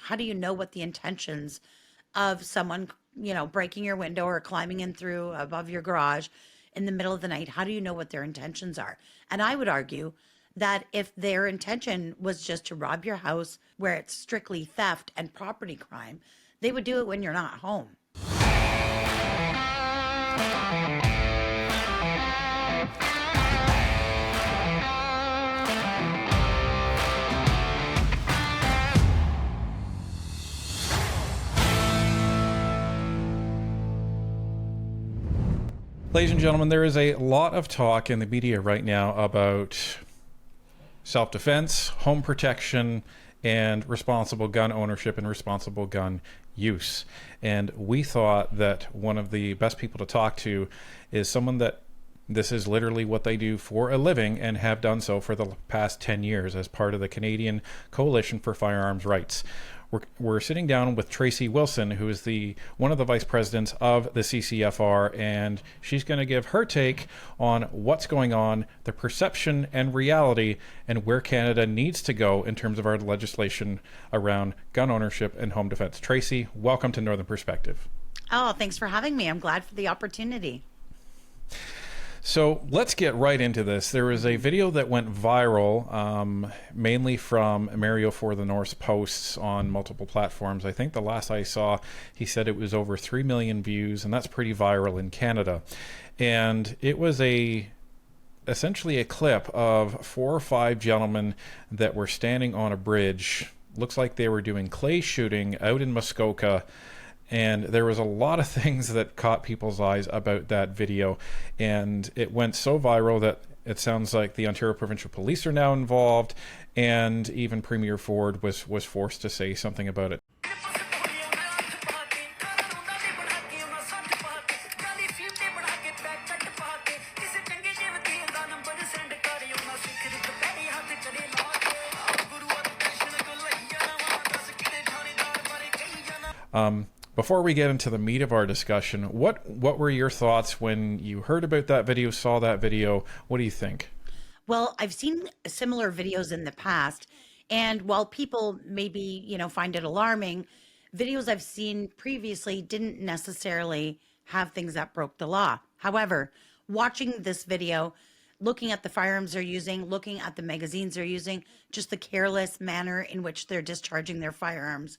how do you know what the intentions of someone, breaking your window or climbing in through above your garage in the middle of the night? How do you know what their intentions are? And I would argue that if their intention was just to rob your house where it's strictly theft and property crime, they would do it when you're not home. Ladies and gentlemen, there is a lot of talk in the media right now about self-defense, home protection, and responsible gun ownership and responsible gun use. And we thought that one of the best people to talk to is someone that this is literally what they do for a living and have done so for the past 10 years as part of the Canadian Coalition for Firearms Rights. We're sitting down with Tracy Wilson, who is one of the vice presidents of the CCFR, and she's going to give her take on what's going on, the perception and reality, and where Canada needs to go in terms of our legislation around gun ownership and home defense. Tracy, welcome to Northern Perspective. Oh, thanks for having me. I'm glad for the opportunity. So let's get right into this. There was a video that went viral, mainly from Mario for the North's posts on multiple platforms. I think the last I saw, he said it was over 3 million views, and that's pretty viral in Canada. And it was essentially a clip of 4 or 5 gentlemen that were standing on a bridge. Looks like they were doing clay shooting out in Muskoka. And there was a lot of things that caught people's eyes about that video. And it went so viral that it sounds like the Ontario Provincial Police are now involved. And even Premier Ford was forced to say something about it. Before we get into the meat of our discussion, what were your thoughts when you heard about that video, saw that video? What do you think? Well, I've seen similar videos in the past, and while people maybe, find it alarming, videos I've seen previously didn't necessarily have things that broke the law. However, watching this video, looking at the firearms they're using, looking at the magazines they're using, just the careless manner in which they're discharging their firearms,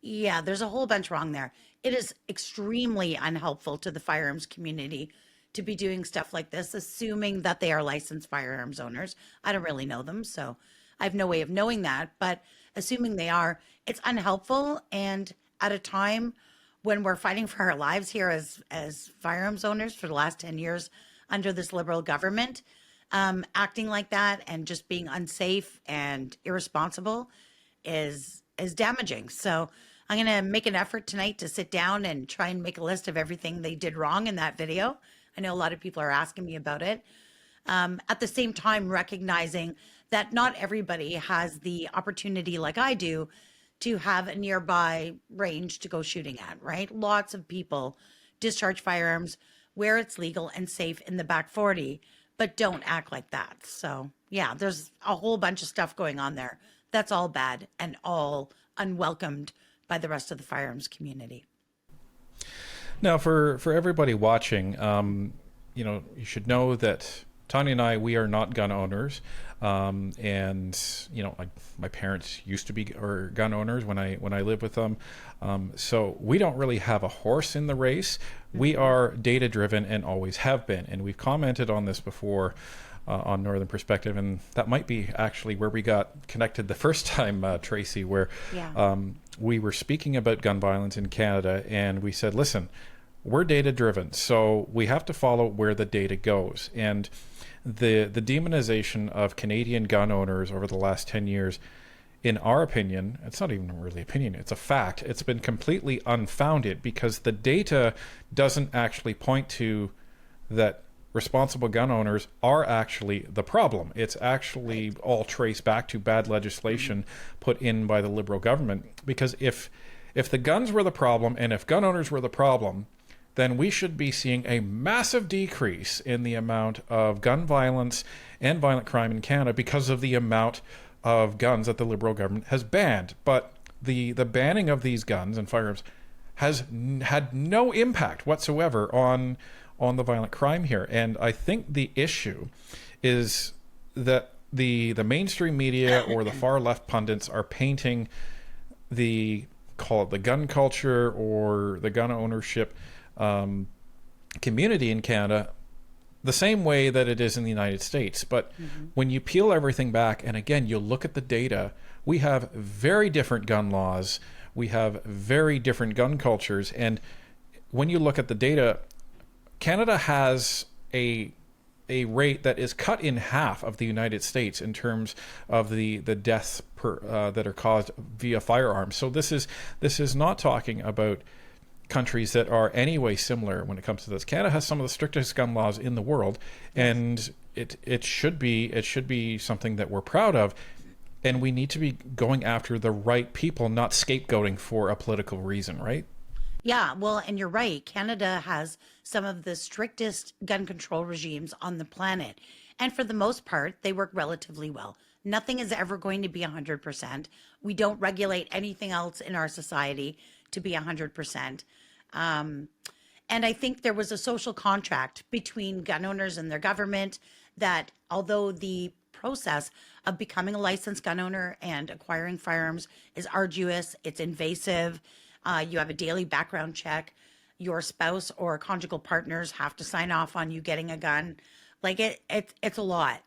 yeah, there's a whole bunch wrong there. It is extremely unhelpful to the firearms community to be doing stuff like this, assuming that they are licensed firearms owners. I don't really know them, so I have no way of knowing that. But assuming they are, it's unhelpful. And at a time when we're fighting for our lives here as firearms owners for the last 10 years under this Liberal government, acting like that and just being unsafe and irresponsible is damaging. So I'm going to make an effort tonight to sit down and try and make a list of everything they did wrong in that video. I know a lot of people are asking me about it. At the same time, recognizing that not everybody has the opportunity like I do to have a nearby range to go shooting at, right? Lots of people discharge firearms where it's legal and safe in the back 40, but don't act like that. So yeah, there's a whole bunch of stuff going on there. That's all bad and all unwelcomed by the rest of the firearms community. Now, for everybody watching, you should know that Tanya and I, we are not gun owners, and my parents used to be gun owners when I lived with them, so we don't really have a horse in the race. We are data driven and always have been, and we've commented on this before on Northern Perspective, and that might be actually where we got connected the first time, Tracy, where we were speaking about gun violence in Canada, and we said, listen, we're data driven, so we have to follow where the data goes. And the demonization of Canadian gun owners over the last 10 years, in our opinion, it's not even really opinion, it's a fact. It's been completely unfounded because the data doesn't actually point to that responsible gun owners are actually the problem. It's actually all traced back to bad legislation put in by the Liberal government. Because if the guns were the problem and if gun owners were the problem, then we should be seeing a massive decrease in the amount of gun violence and violent crime in Canada because of the amount of guns that the Liberal government has banned. But the banning of these guns and firearms has had no impact whatsoever on the violent crime here. And I think the issue is that the mainstream media or the far left pundits are painting the, call it the gun culture or the gun ownership community in Canada the same way that it is in the United States. But when you peel everything back, and again, you look at the data, we have very different gun laws. We have very different gun cultures. And when you look at the data, Canada has a rate that is cut in half of the United States in terms of the deaths that are caused via firearms. So this is not talking about countries that are anyway similar when it comes to this. Canada has some of the strictest gun laws in the world, and it should be something that we're proud of. And we need to be going after the right people, not scapegoating for a political reason, right? Yeah, well, and you're right. Canada has some of the strictest gun control regimes on the planet. And for the most part, they work relatively well. Nothing is ever going to be 100%. We don't regulate anything else in our society to be 100%. And I think there was a social contract between gun owners and their government that although the process of becoming a licensed gun owner and acquiring firearms is arduous, it's invasive, you have a daily background check, your spouse or conjugal partners have to sign off on you getting a gun. Like it's a lot.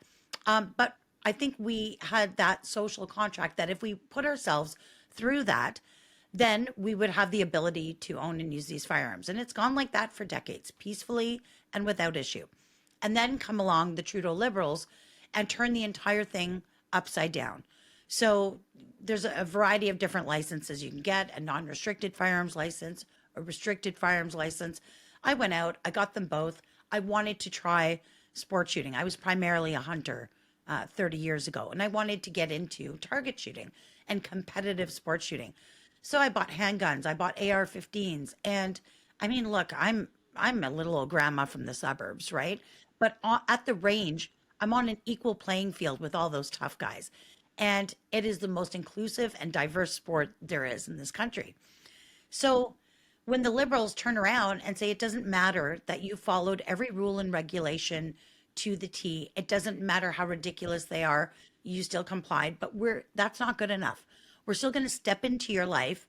But I think we had that social contract that if we put ourselves through that, then we would have the ability to own and use these firearms. And it's gone like that for decades, peacefully and without issue. And then come along the Trudeau Liberals and turn the entire thing upside down. So there's a variety of different licenses you can get: a non-restricted firearms license, a restricted firearms license. I went out, I got them both. I wanted to try sport shooting. I was primarily a hunter 30 years ago, and I wanted to get into target shooting and competitive sport shooting. So I bought handguns, I bought AR-15s, and I mean, look, I'm a little old grandma from the suburbs, right? But at the range, I'm on an equal playing field with all those tough guys. And it is the most inclusive and diverse sport there is in this country. So when the Liberals turn around and say it doesn't matter that you followed every rule and regulation to the T, it doesn't matter how ridiculous they are, you still complied, but that's not good enough. We're still going to step into your life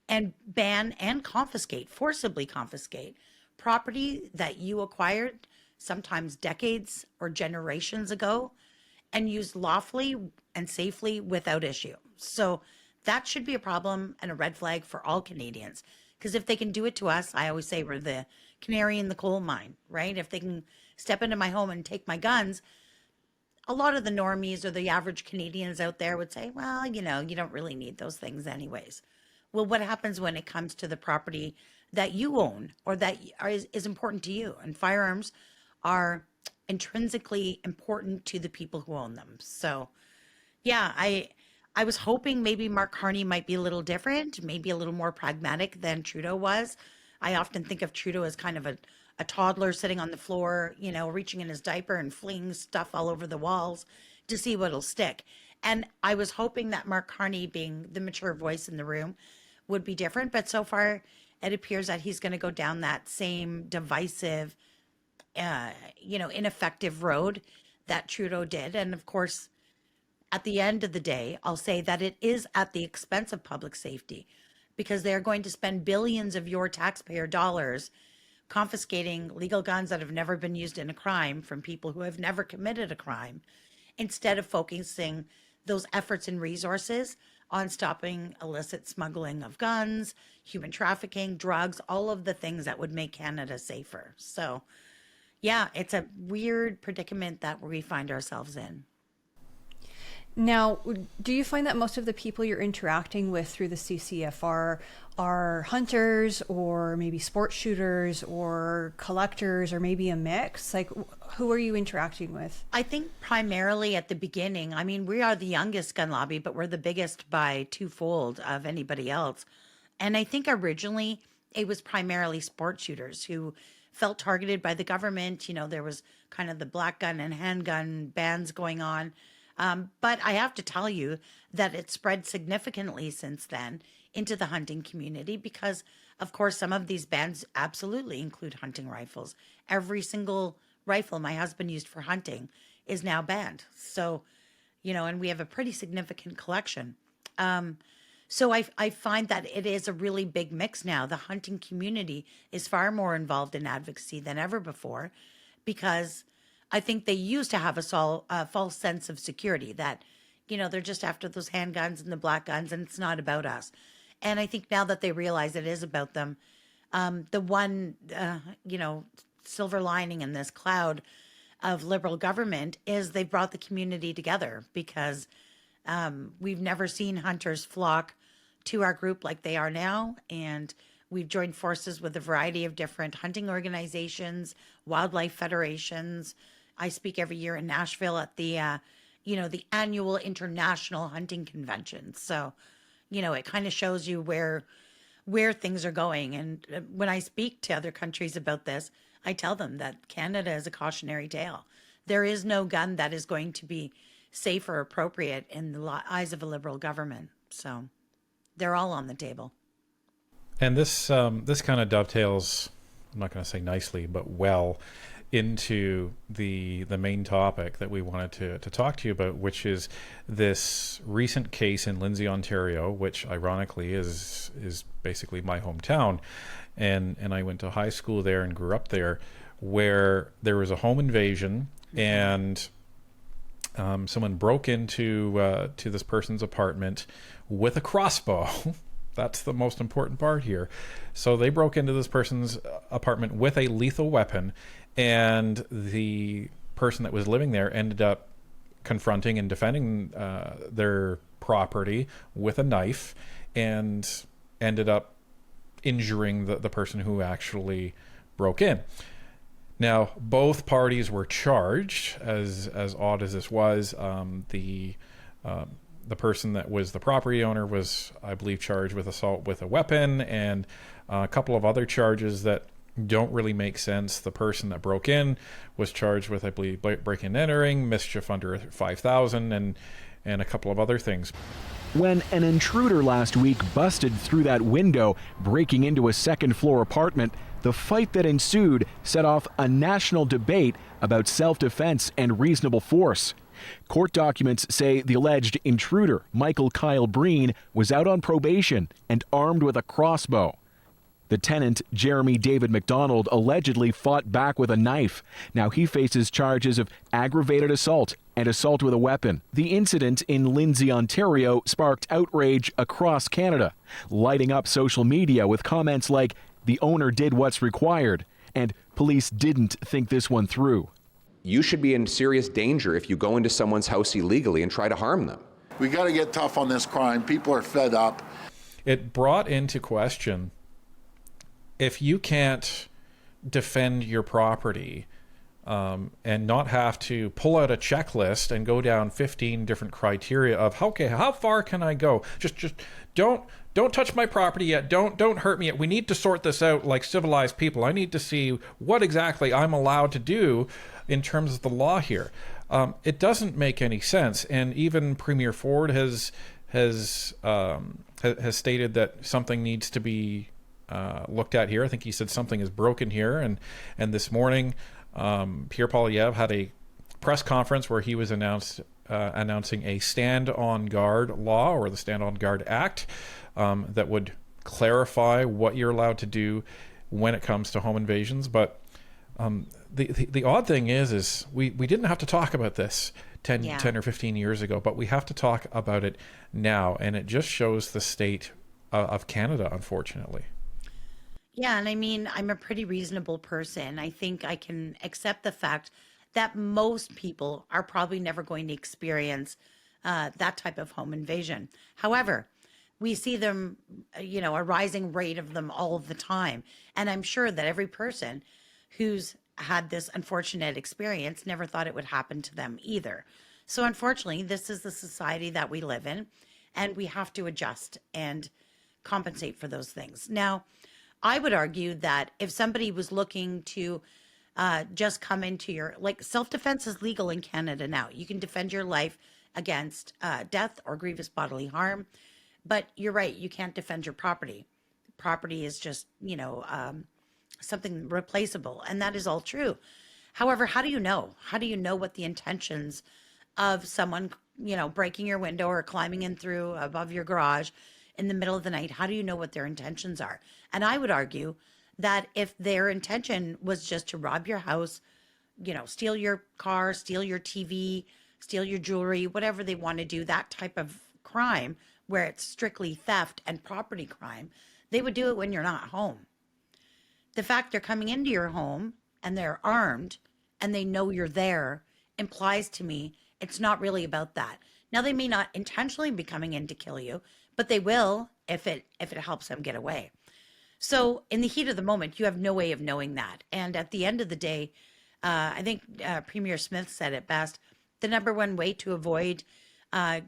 and ban and confiscate, forcibly confiscate property that you acquired sometimes decades or generations ago and used lawfully and safely without issue. So that should be a problem and a red flag for all Canadians. Because if they can do it to us, I always say we're the canary in the coal mine, right? If they can step into my home and take my guns, a lot of the normies or the average Canadians out there would say, well, you don't really need those things anyways. Well, what happens when it comes to the property that you own or that is important to you? And firearms are intrinsically important to the people who own them. So, yeah, I was hoping maybe Mark Carney might be a little different, maybe a little more pragmatic than Trudeau was. I often think of Trudeau as kind of a toddler sitting on the floor, reaching in his diaper and flinging stuff all over the walls to see what'll stick. And I was hoping that Mark Carney, being the mature voice in the room, would be different. But so far, it appears that he's going to go down that same divisive, ineffective road that Trudeau did. And of course, at the end of the day, I'll say that it is at the expense of public safety because they're going to spend billions of your taxpayer dollars confiscating legal guns that have never been used in a crime from people who have never committed a crime, instead of focusing those efforts and resources on stopping illicit smuggling of guns, human trafficking, drugs, all of the things that would make Canada safer. So, yeah, it's a weird predicament that we find ourselves in. Now, do you find that most of the people you're interacting with through the CCFR are hunters or maybe sport shooters or collectors or maybe a mix? Like, who are you interacting with? I think primarily at the beginning, I mean, we are the youngest gun lobby, but we're the biggest by twofold of anybody else. And I think originally it was primarily sport shooters who felt targeted by the government. There was kind of the black gun and handgun bans going on. But I have to tell you that it's spread significantly since then into the hunting community because, of course, some of these bans absolutely include hunting rifles. Every single rifle my husband used for hunting is now banned. So, and we have a pretty significant collection. So I find that it is a really big mix now. The hunting community is far more involved in advocacy than ever before because I think they used to have a false sense of security that, they're just after those handguns and the black guns and it's not about us. And I think now that they realize it is about them, the one, silver lining in this cloud of liberal government is they've brought the community together because we've never seen hunters flock to our group like they are now. And we've joined forces with a variety of different hunting organizations, wildlife federations. I speak every year in Nashville at the annual international hunting convention. So, it kind of shows you where things are going. And when I speak to other countries about this, I tell them that Canada is a cautionary tale. There is no gun that is going to be safe or appropriate in the eyes of a liberal government. So they're all on the table. And this kind of dovetails, I'm not going to say nicely, but well into the main topic that we wanted to talk to you about, which is this recent case in Lindsay, Ontario, which ironically is basically my hometown. And I went to high school there and grew up there, where there was a home invasion and someone broke into to this person's apartment with a crossbow. That's the most important part here. So they broke into this person's apartment with a lethal weapon, and the person that was living there ended up confronting and defending their property with a knife and ended up injuring the person who actually broke in. Now, both parties were charged, as odd as this was. The person that was the property owner was, I believe, charged with assault with a weapon and a couple of other charges that don't really make sense. The person that broke in was charged with, I believe, breaking and entering, mischief under 5,000, and a couple of other things. When an intruder last week busted through that window, breaking into a second-floor apartment, the fight that ensued set off a national debate about self-defense and reasonable force. Court documents say the alleged intruder, Michael Kyle Breen, was out on probation and armed with a crossbow. The tenant, Jeremy David McDonald, allegedly fought back with a knife. Now he faces charges of aggravated assault and assault with a weapon. The incident in Lindsay, Ontario sparked outrage across Canada, lighting up social media with comments like, "The owner did what's required," and "Police didn't think this one through." You should be in serious danger if you go into someone's house illegally and try to harm them. We got to get tough on this crime. People are fed up. It brought into question, if you can't defend your property and not have to pull out a checklist and go down 15 different criteria of, okay, how far can I go? Just don't touch my property yet. Don't hurt me yet. We need to sort this out like civilized people. I need to see what exactly I'm allowed to do in terms of the law here. It doesn't make any sense. And even Premier Ford has stated that something needs to be looked at here. I think he said something is broken here. And this morning, Pierre Poilievre had a press conference where he was announcing a Stand on Guard law, or the Stand on Guard Act, that would clarify what you're allowed to do when it comes to home invasions. But the odd thing is we didn't have to talk about this 10 or 15 years ago, but we have to talk about it now. And it just shows the state of Canada, unfortunately. Yeah, and I mean, I'm a pretty reasonable person. I think I can accept the fact that most people are probably never going to experience that type of home invasion. However, we see them, a rising rate of them all the time. And I'm sure that every person who's had this unfortunate experience never thought it would happen to them either. So unfortunately, this is the society that we live in, and we have to adjust and compensate for those things. Now, I would argue that if somebody was looking to just come into self-defense is legal in Canada now. You can defend your life against death or grievous bodily harm. But you're right, you can't defend your property. Property is just, something replaceable, and that is all true. However, how do you know? How do you know what the intentions of someone, breaking your window or climbing in through above your garage in the middle of the night? How do you know what their intentions are? And I would argue that if their intention was just to rob your house, steal your car, steal your TV, steal your jewelry, whatever they want to do, that type of crime where it's strictly theft and property crime, they would do it when you're not home. The fact they're coming into your home and they're armed and they know you're there implies to me it's not really about that. Now, they may not intentionally be coming in to kill you, but they will if it helps them get away. So in the heat of the moment, you have no way of knowing that. And at the end of the day, I think Premier Smith said it best. The number one way to avoid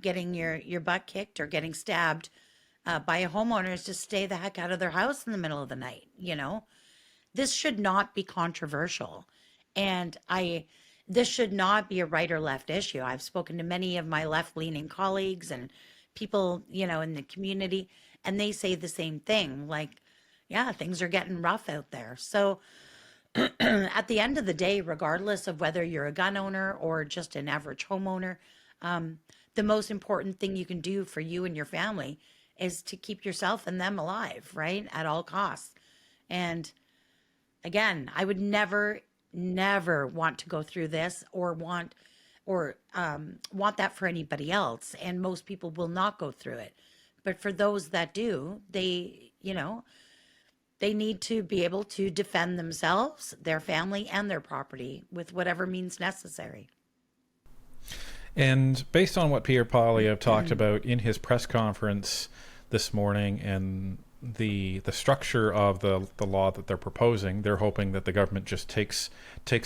getting your butt kicked or getting stabbed by a homeowner is to stay the heck out of their house in the middle of the night. This should not be controversial. And this should not be a right or left issue. I've spoken to many of my left-leaning colleagues and people, in the community, and they say the same thing. Like, yeah, things are getting rough out there. So at the end of the day, regardless of whether you're a gun owner or just an average homeowner, the most important thing you can do for you and your family is to keep yourself and them alive, right? At all costs. And again, I would never want to go through this or want that for anybody else. And most people will not go through it. But for those that do, they need to be able to defend themselves, their family, and their property with whatever means necessary. And based on what Pierre Poilievre talked about in his press conference this morning and the structure of the law that they're proposing, they're hoping that the government just takes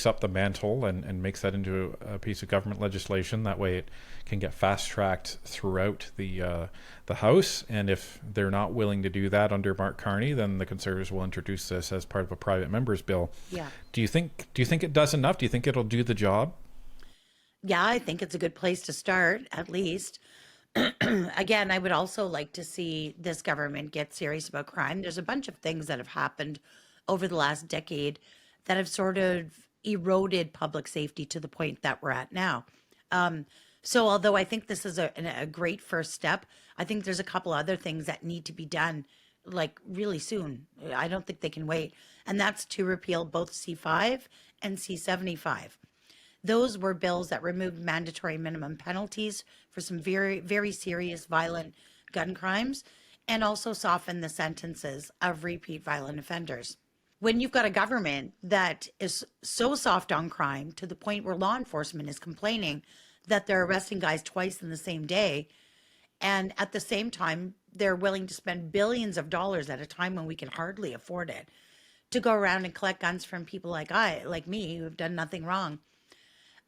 up the mantle and makes that into a piece of government legislation. That way it can get fast-tracked throughout the House. And if they're not willing to do that under Mark Carney, then the Conservatives will introduce this as part of a private member's bill. Yeah. Do you think it does enough? Do you think it'll do the job? Yeah, I think it's a good place to start, at least. Again, I would also like to see this government get serious about crime. There's a bunch of things that have happened over the last decade that have sort of eroded public safety to the point that we're at now. So although I think this is a great first step, I think there's a couple other things that need to be done like really soon. I don't think they can wait. And that's to repeal both C5 and C75. Those were bills that removed mandatory minimum penalties for some very, very serious violent gun crimes and also softened the sentences of repeat violent offenders. When you've got a government that is so soft on crime to the point where law enforcement is complaining that they're arresting guys twice in the same day, and at the same time, they're willing to spend billions of dollars at a time when we can hardly afford it to go around and collect guns from people like me, who have done nothing wrong.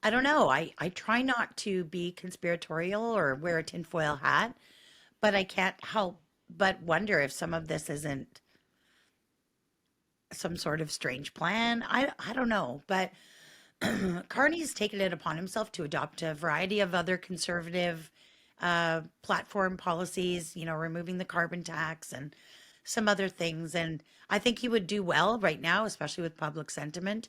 I don't know. I try not to be conspiratorial or wear a tinfoil hat, but I can't help but wonder if some of this isn't some sort of strange plan. I don't know, but Carney's taken it upon himself to adopt a variety of other conservative platform policies, removing the carbon tax and some other things. And I think he would do well right now, especially with public sentiment,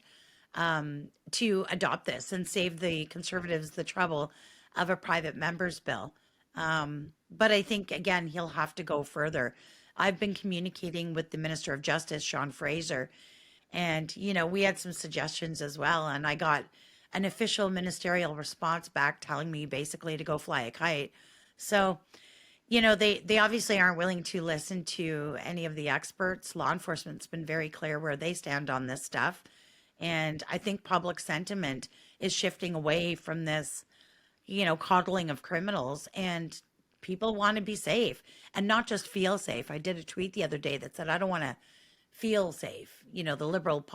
to adopt this and save the Conservatives the trouble of a private member's bill. But I think, again, he'll have to go further. I've been communicating with the Minister of Justice, Sean Fraser, and, we had some suggestions as well. And I got an official ministerial response back telling me basically to go fly a kite. So, they obviously aren't willing to listen to any of the experts. Law enforcement's been very clear where they stand on this stuff. And I think public sentiment is shifting away from this, coddling of criminals, and people want to be safe and not just feel safe. I did a tweet the other day that said, I don't want to feel safe. The liberal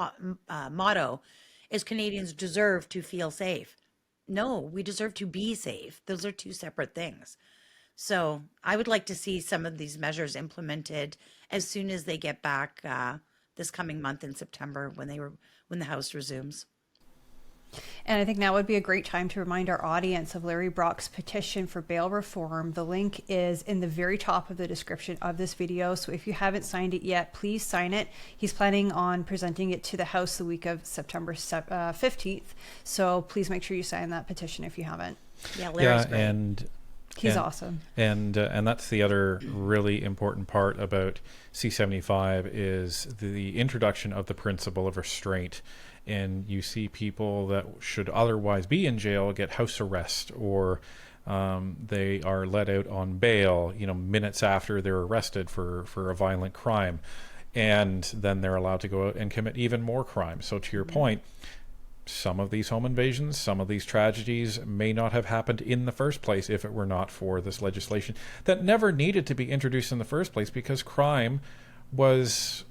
motto is Canadians deserve to feel safe. No, we deserve to be safe. Those are two separate things. So I would like to see some of these measures implemented as soon as they get back this coming month in September when the House resumes. And I think now would be a great time to remind our audience of Larry Brock's petition for bail reform. The link is in the very top of the description of this video. So if you haven't signed it yet, please sign it. He's planning on presenting it to the House the week of September 15th. So please make sure you sign that petition if you haven't. Yeah, Larry's great. And he's awesome. And that's the other really important part about C-75 is the introduction of the principle of restraint. And you see people that should otherwise be in jail get house arrest, or they are let out on bail, minutes after they're arrested for a violent crime. And then they're allowed to go out and commit even more crime. So to your point, some of these home invasions, some of these tragedies may not have happened in the first place if it were not for this legislation that never needed to be introduced in the first place, because crime was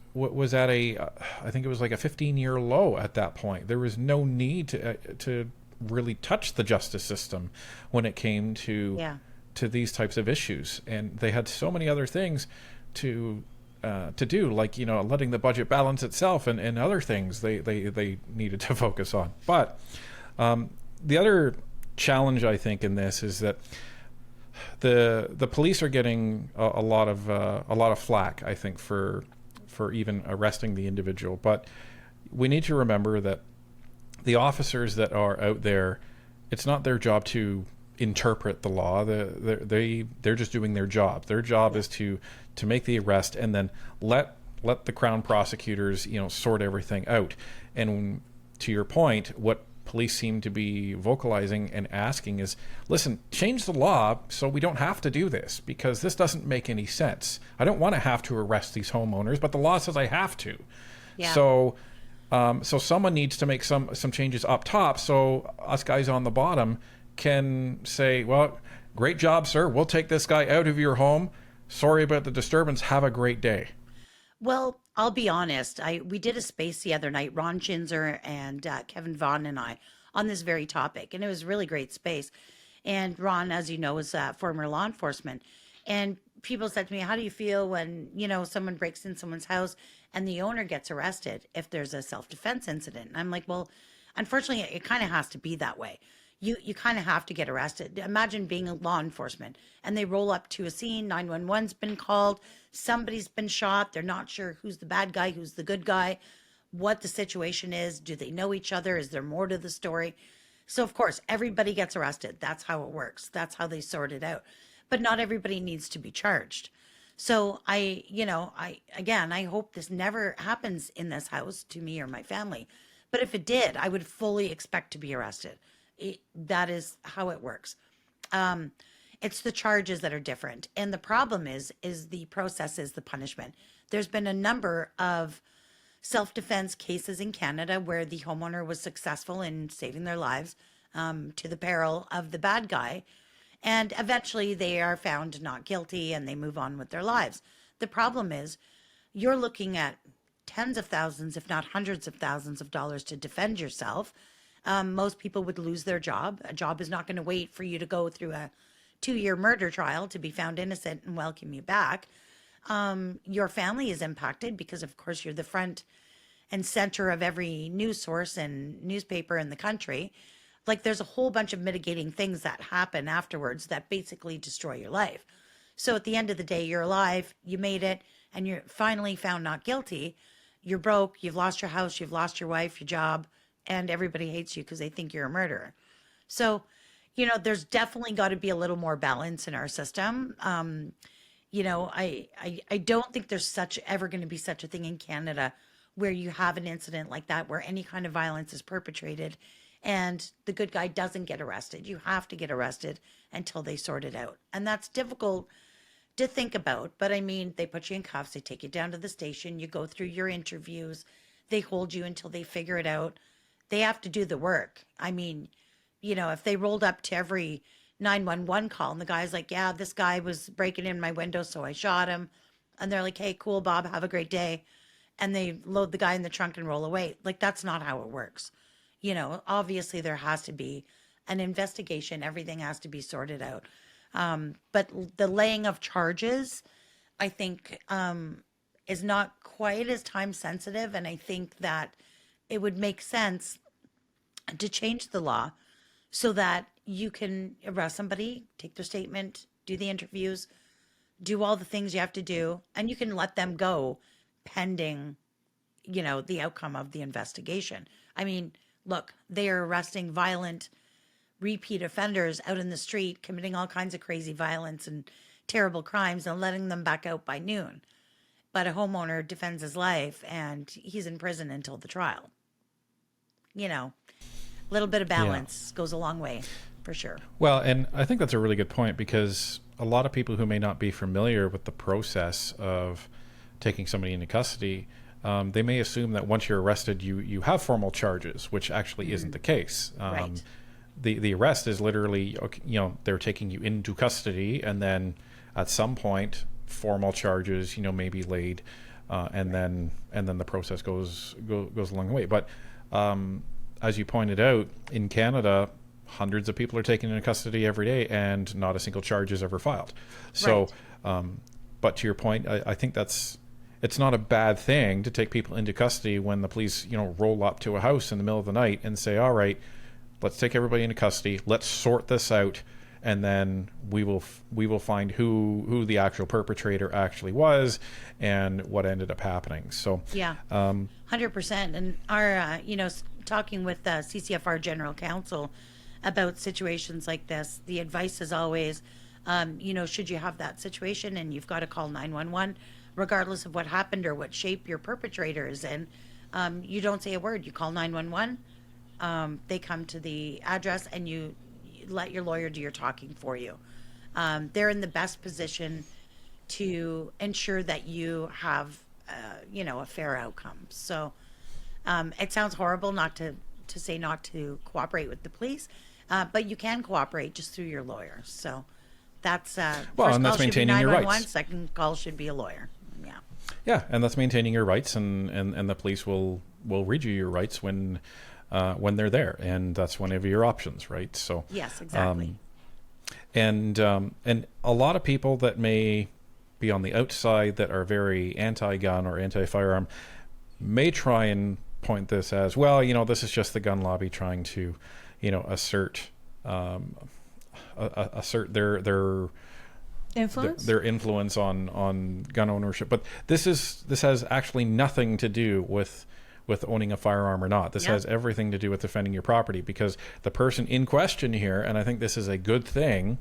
at I think it was like a 15-year low at that point. There was no need to really touch the justice system when it came to these types of issues, and they had so many other things to do, like letting the budget balance itself and other things they needed to focus on. But the other challenge I think in this is that the police are getting a lot of flack, I think, for even arresting the individual. But we need to remember that the officers that are out there, it's not their job to interpret the law. They're just doing their job. Their job is to make the arrest and then let the Crown prosecutors sort everything out. And to your point, what police seem to be vocalizing and asking is, listen, change the law so we don't have to do this, because this doesn't make any sense. I don't want to have to arrest these homeowners, but the law says I have to. Yeah. So someone needs to make some changes up top, so us guys on the bottom can say, well, great job, sir. We'll take this guy out of your home. Sorry about the disturbance. Have a great day. Well, I'll be honest. We did a space the other night, Ron Chinzer and Kevin Vaughn and I, on this very topic, and it was a really great space. And Ron, as you know, is former law enforcement. And people said to me, how do you feel when, someone breaks in someone's house and the owner gets arrested if there's a self-defense incident? And I'm like, well, unfortunately, it kind of has to be that way. You kind of have to get arrested. Imagine being a law enforcement and they roll up to a scene, 911's been called, somebody's been shot, they're not sure who's the bad guy, who's the good guy, what the situation is, do they know each other, is there more to the story? So of course, everybody gets arrested. That's how it works. That's how they sort it out. But not everybody needs to be charged. So I hope this never happens in this house to me or my family. But if it did, I would fully expect to be arrested. That is how it works. It's the charges that are different. And the problem is the process is the punishment. There's been a number of self-defense cases in Canada where the homeowner was successful in saving their lives to the peril of the bad guy. And eventually they are found not guilty and they move on with their lives. The problem is you're looking at tens of thousands, if not hundreds of thousands of dollars to defend yourself. Most people would lose their job. A job is not going to wait for you to go through a 2-year murder trial to be found innocent and welcome you back. Your family is impacted because, of course, you're the front and center of every news source and newspaper in the country. Like, there's a whole bunch of mitigating things that happen afterwards that basically destroy your life. So at the end of the day, you're alive, you made it, and you're finally found not guilty. You're broke, you've lost your house, you've lost your wife, your job, and everybody hates you because they think you're a murderer. So, there's definitely got to be a little more balance in our system. I don't think there's ever going to be such a thing in Canada where you have an incident like that, where any kind of violence is perpetrated and the good guy doesn't get arrested. You have to get arrested until they sort it out. And that's difficult to think about. But I mean, they put you in cuffs, they take you down to the station, you go through your interviews, they hold you until they figure it out. They have to do the work. I mean, if they rolled up to every 911 call and the guy's like, yeah, this guy was breaking in my window, so I shot him. And they're like, hey, cool, Bob, have a great day. And they load the guy in the trunk and roll away. Like, that's not how it works. Obviously there has to be an investigation. Everything has to be sorted out. But the laying of charges, I think, is not quite as time sensitive. And I think that it would make sense to change the law so that you can arrest somebody, take their statement, do the interviews, do all the things you have to do, and you can let them go pending, the outcome of the investigation. I mean, look, they are arresting violent repeat offenders out in the street, committing all kinds of crazy violence and terrible crimes and letting them back out by noon. But a homeowner defends his life and he's in prison until the trial. A little bit of Yeah. balance goes a long way, for sure. Well, and I think that's a really good point, because a lot of people who may not be familiar with the process of taking somebody into custody, they may assume that once you're arrested, you have formal charges, which actually isn't the case. Right. The arrest is literally, okay, they're taking you into custody, and then at some point formal charges may be laid, and then the process goes along the way. But as you pointed out, in Canada, hundreds of people are taken into custody every day and not a single charge is ever filed. So but to your point, I think it's not a bad thing to take people into custody when the police roll up to a house in the middle of the night and say, all right, let's take everybody into custody, let's sort this out, and then we will find who the actual perpetrator actually was and what ended up happening. So Yeah, 100%. And our, talking with the CCFR General Counsel about situations like this, the advice is always, should you have that situation and you've got to call 911, regardless of what happened or what shape your perpetrator is in, you don't say a word. You call 911. They come to the address and you let your lawyer do your talking for you. They're in the best position to ensure that you have, a fair outcome. So it sounds horrible not to say not to cooperate with the police, but you can cooperate just through your lawyer. So that's Well, first and that's call should be maintaining your 911, rights. second call should be a lawyer. yeah, and that's maintaining your rights, and the police will read you your rights when they're there, and that's one of your options, right? So Yes, exactly. and a lot of people that may be on the outside that are very anti-gun or anti-firearm may try and point this as, well, this is just the gun lobby trying to, assert their Influence? their influence on gun ownership. But this has actually nothing to do with owning a firearm or not. This Yeah. has everything to do with defending your property, because the person in question here, and I think this is a good thing,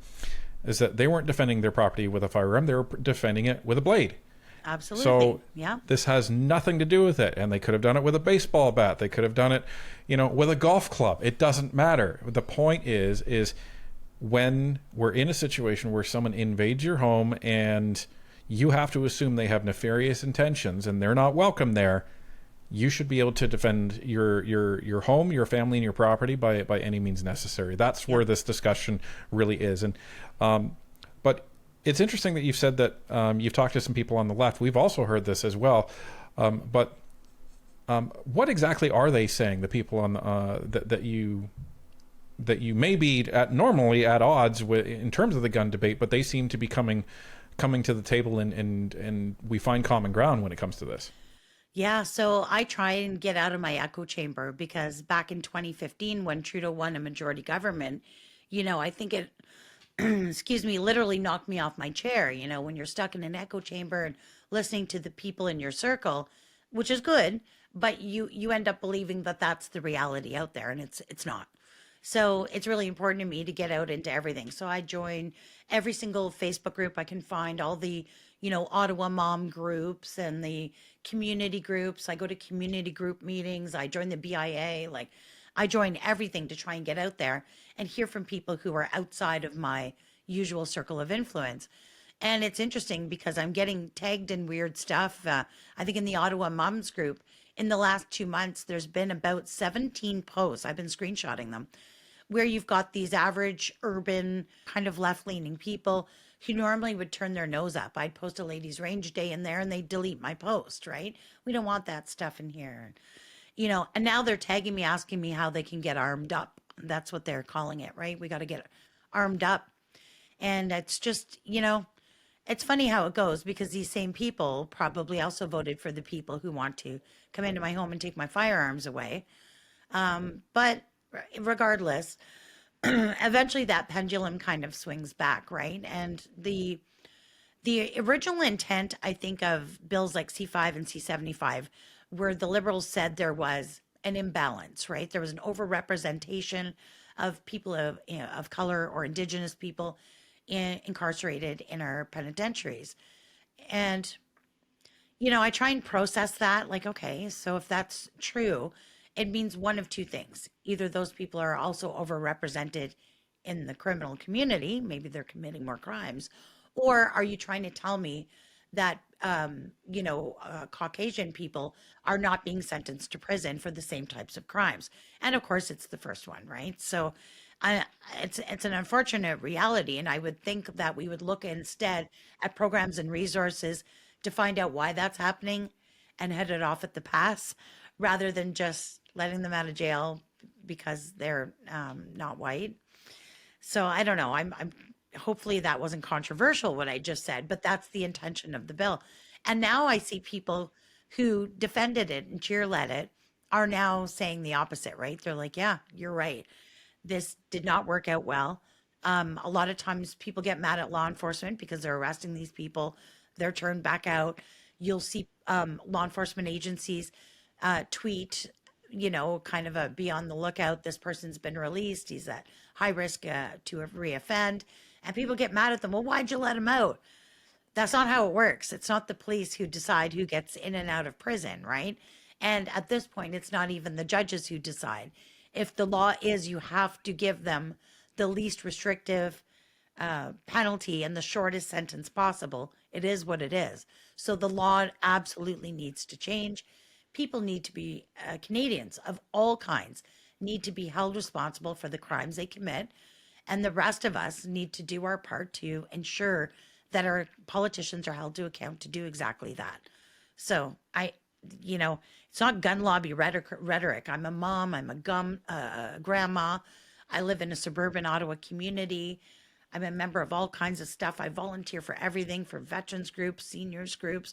is that they weren't defending their property with a firearm, they were defending it with a blade. Absolutely. So Yeah. this has nothing to do with it. And they could have done it with a baseball bat. They could have done it, with a golf club. It doesn't matter. The point is when we're in a situation where someone invades your home and you have to assume they have nefarious intentions and they're not welcome there, you should be able to defend your home, your family, and your property by any means necessary. That's where this discussion really is. And but it's interesting that you've said that you've talked to some people on the left. We've also heard this as well. But what exactly are they saying? The people on that you may be normally at odds with in terms of the gun debate, but they seem to be coming to the table and we find common ground when it comes to this. Yeah, so I try and get out of my echo chamber because back in 2015, when Trudeau won a majority government, I think it, excuse me, literally knocked me off my chair. When you're stuck in an echo chamber and listening to the people in your circle, which is good, but you end up believing that that's the reality out there, and it's not. So it's really important to me to get out into everything. So I join every single Facebook group I can find, all the, Ottawa mom groups and the community groups. I go to community group meetings. I join the BIA. Like, I join everything to try and get out there and hear from people who are outside of my usual circle of influence. And it's interesting because I'm getting tagged in weird stuff. I think in the Ottawa moms group, in the last 2 months, there's been about 17 posts. I've been screenshotting them where you've got these average urban kind of left-leaning people who normally would turn their nose up. I'd post a ladies range day in there and they'd delete my post, right? We don't want that stuff in here. And now they're tagging me, asking me how they can get armed up. That's what they're calling it, right? We got to get armed up. And it's just, it's funny how it goes because these same people probably also voted for the people who want to come into my home and take my firearms away. But regardless, eventually that pendulum kind of swings back, right? And the original intent, I think, of bills like C5 and C75, where the liberals said there was an imbalance, right? There was an overrepresentation of people of color or indigenous people incarcerated in our penitentiaries. And I try and process that like, okay, so if that's true, it means one of two things. Either those people are also overrepresented in the criminal community, maybe they're committing more crimes, or are you trying to tell me that, Caucasian people are not being sentenced to prison for the same types of crimes? And of course, it's the first one, right? So I, it's an unfortunate reality. And I would think that we would look instead at programs and resources to find out why that's happening and head it off at the pass rather than just letting them out of jail because they're not white. So I don't know. I'm hopefully that wasn't controversial what I just said, but that's the intention of the bill. And now I see people who defended it and cheerlead it are now saying the opposite, right? They're like, yeah, you're right. This did not work out well. A lot of times people get mad at law enforcement because they're arresting these people. They're turned back out. You'll see law enforcement agencies tweet, kind of a be on the lookout. This person's been released. He's at high risk to reoffend. And people get mad at them. Well, why'd you let him out? That's not how it works. It's not the police who decide who gets in and out of prison, right? And at this point, it's not even the judges who decide. If the law is you have to give them the least restrictive penalty and the shortest sentence possible, it is what it is. So the law absolutely needs to change. People need to be, Canadians of all kinds, need to be held responsible for the crimes they commit. And the rest of us need to do our part to ensure that our politicians are held to account to do exactly that. So it's not gun lobby rhetoric. I'm a mom. I'm a grandma. I live in a suburban Ottawa community. I'm a member of all kinds of stuff. I volunteer for everything, for veterans groups, seniors groups.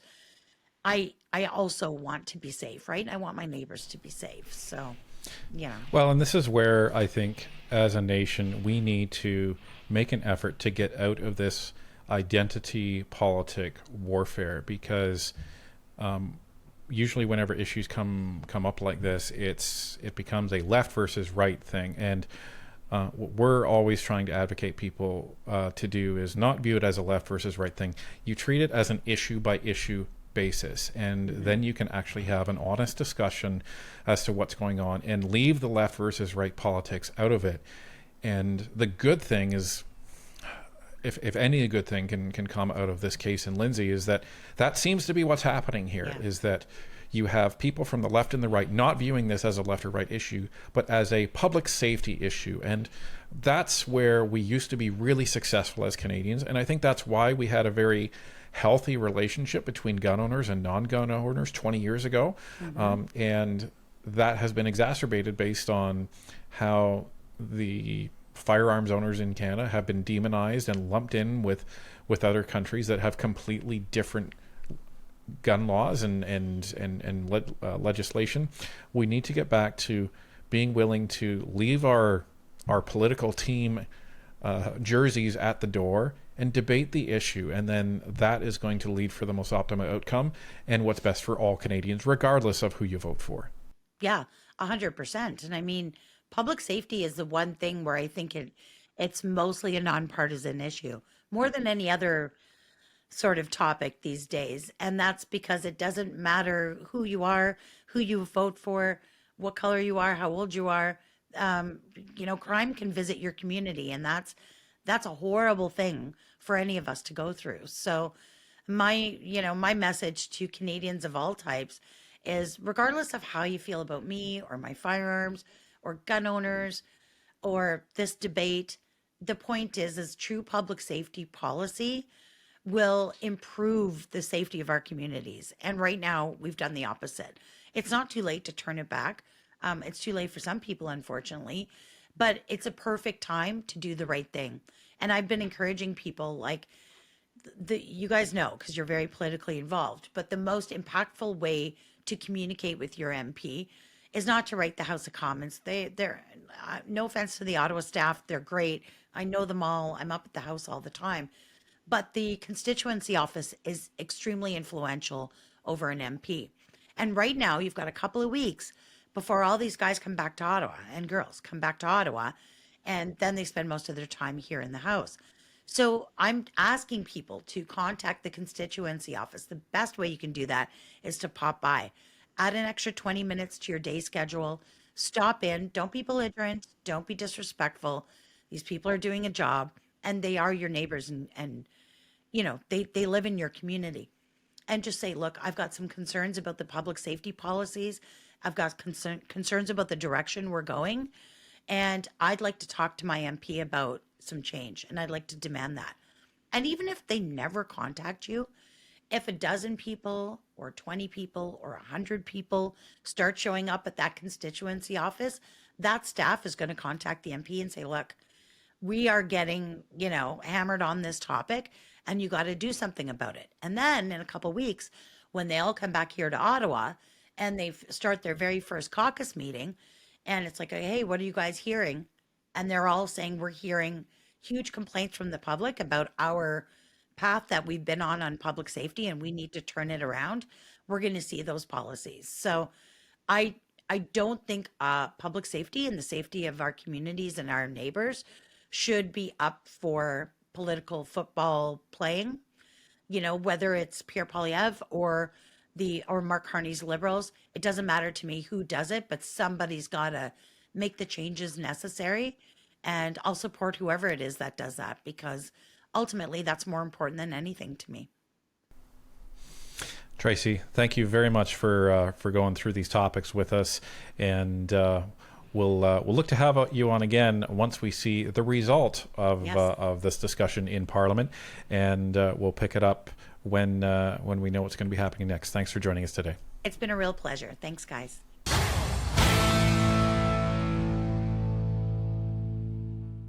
I also want to be safe, right? I want my neighbors to be safe. So, yeah. Well, and this is where I think as a nation, we need to make an effort to get out of this identity politic warfare, because usually whenever issues come up like this, it becomes a left versus right thing. And what we're always trying to advocate people to do is not view it as a left versus right thing. You treat it as an issue by issue basis, and then you can actually have an honest discussion as to what's going on and leave the left versus right politics out of it. And the good thing is, if any good thing can come out of this case in Lindsay, is that seems to be what's happening here. Yeah. Is that you have people from the left and the right not viewing this as a left or right issue, but as a public safety issue. And that's where we used to be really successful as Canadians. And I think that's why we had a very healthy relationship between gun owners and non-gun owners 20 years ago. And that has been exacerbated based on how the firearms owners in Canada have been demonized and lumped in with other countries that have completely different gun laws and legislation. We need to get back to being willing to leave our political team jerseys at the door and debate the issue, and then that is going to lead for the most optimal outcome and what's best for all Canadians, regardless of who you vote for. Yeah, 100%. And I mean, public safety is the one thing where I think it's mostly a nonpartisan issue, more than any other sort of topic these days. And that's because it doesn't matter who you are, who you vote for, what color you are, how old you are. Crime can visit your community, and that's a horrible thing for any of us to go through. So my message to Canadians of all types is, regardless of how you feel about me or my firearms or gun owners or this debate, the point is true public safety policy will improve the safety of our communities. And right now we've done the opposite. It's not too late to turn it back. It's too late for some people, unfortunately, but it's a perfect time to do the right thing. And I've been encouraging people, like, you guys know, because you're very politically involved, but the most impactful way to communicate with your MP is not to write the House of Commons. They're no offense to the Ottawa staff, they're great. I know them all. I'm up at the House all the time. But the constituency office is extremely influential over an MP. And right now, you've got a couple of weeks before all these guys come back to Ottawa and girls come back to Ottawa, and then they spend most of their time here in the House. So I'm asking people to contact the constituency office. The best way you can do that is to pop by, add an extra 20 minutes to your day schedule, stop in, don't be belligerent, don't be disrespectful. These people are doing a job and they are your neighbors, and they live in your community. And just say, look, I've got some concerns about the public safety policies. I've got concerns about the direction we're going. And I'd like to talk to my MP about some change. And I'd like to demand that. And even if they never contact you, if a dozen people or 20 people or 100 people start showing up at that constituency office, that staff is going to contact the MP and say, look, we are getting, hammered on this topic and you got to do something about it. And then in a couple of weeks, when they all come back here to Ottawa and they start their very first caucus meeting, and it's like, hey, what are you guys hearing? And they're all saying, we're hearing huge complaints from the public about our path that we've been on public safety, and we need to turn it around. We're going to see those policies. So I don't think public safety and the safety of our communities and our neighbors should be up for political football playing, whether it's Pierre Poilievre or Mark Carney's Liberals. It doesn't matter to me who does it, but somebody's got to make the changes necessary. And I'll support whoever it is that does that, because ultimately that's more important than anything to me. Tracy, thank you very much for going through these topics with us, and we'll look to have you on again once we see the result of this discussion in Parliament, and we'll pick it up when we know what's going to be happening next. Thanks for joining us today. It's been a real pleasure. Thanks, guys.